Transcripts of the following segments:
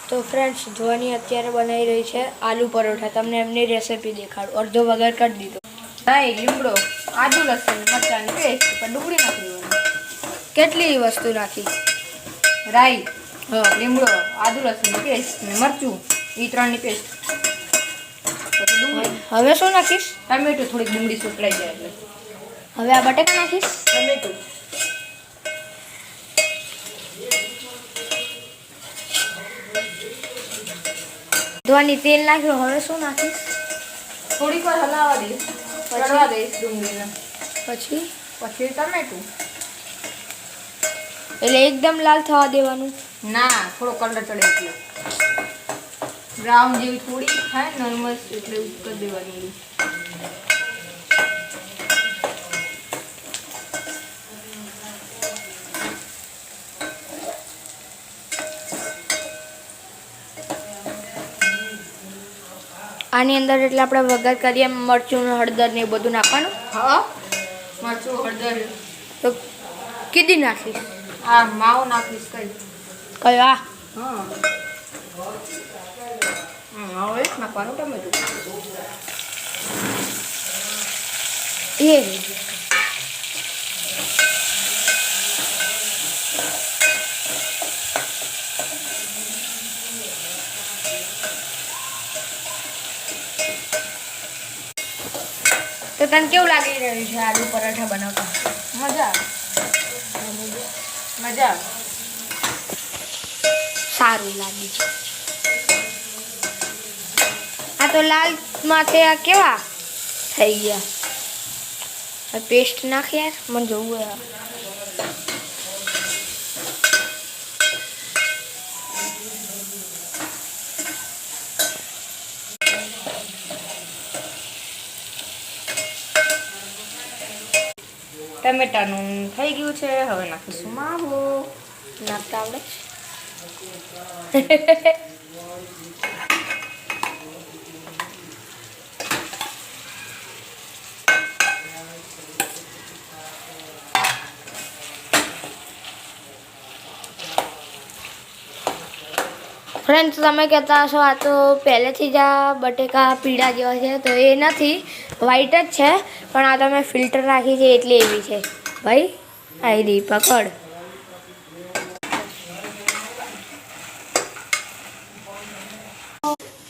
તો ફ્રેન્ડ્સ જોવાની અત્યારે બનાવી રહી છે આલુ પરોઠા। તમને એમની રેસીપી દેખાડું। અડધો વઘાર કરી દીધો। નહીં, લીમડો, આદુ લસણ મરચાંની પેસ્ટ પર ડુંગળી નાખી દેવાની। કેટલી વસ્તુ નાખી? રાઈ, હા, લીમડો, આદુ લસણની પેસ્ટ ને મરચું, એ ત્રણની પેસ્ટ। પછી ડુંગળી, હવે શું નાખીશ? ટમેટું, થોડીક ડુંગળી સુકડાઈ જાય એટલે હવે આ બટેકા નાખીશ। ટમેટું, ધોવાની તેલ નાખ્યું। હવે શું નાખીશ? થોડીક વાર હલાવવા દઈશ, ચડવા દઈશ ડુંગળીને, પછી ટમેટું। એટલે એકદમ લાલ થવા દેવાનું? ના, થોડો કલર ચડે એટલે બ્રાઉન જેવી થોડી થાય નોર્મલ એટલે કરી દેવાની। આની અંદર એટલે આપણે વઘાર કરીએ મરચું હળદર ને એ બધું નાખવાનું। હા, મરચું હળદર તો કીધી નાખીશ? આ માવો નાખીશ કઈ કયો? આ હા, માવો એક નાખવાનું, ટમેટું એ તો તને કેવું લાગી રહ્યું છે આલુ પરાઠા બનાવતા? મજા મજા સારું લાગે છે। આ તો લાલ માથે આ કેવા થઈ ગયા? પેસ્ટ નાખ યાર, મને જોવું યાર। ટમેટાનું થઈ ગયું છે। હવે નાખીશું માવો। નાખતા આવડે? ફ્રેન્ડ્સ, તમે કહેતા હશો આ તો પહેલેથી જ આ બટેકા પીળા જેવા છે, તો એ નથી, વ્હાઈટ જ છે, પણ આ તમે ફિલ્ટર રાખી છે એટલે એવી છે। ભાઈ આવી રહી, પકડ।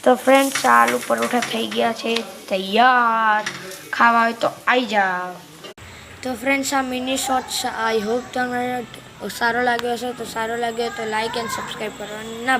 તો ફ્રેન્ડ્સ, આલુ પરોઠા થઈ ગયા છે તૈયાર। ખાવા હોય તો આવી જાઓ। તો ફ્રેન્ડ્સ, આ મિની શોર્ટ્સ આઈ હોપ તમને સારો લાગ્યો હશે। તો સારો લાગ્યો તો લાઈક એન્ડ સબસ્ક્રાઈબ કરવાનું ના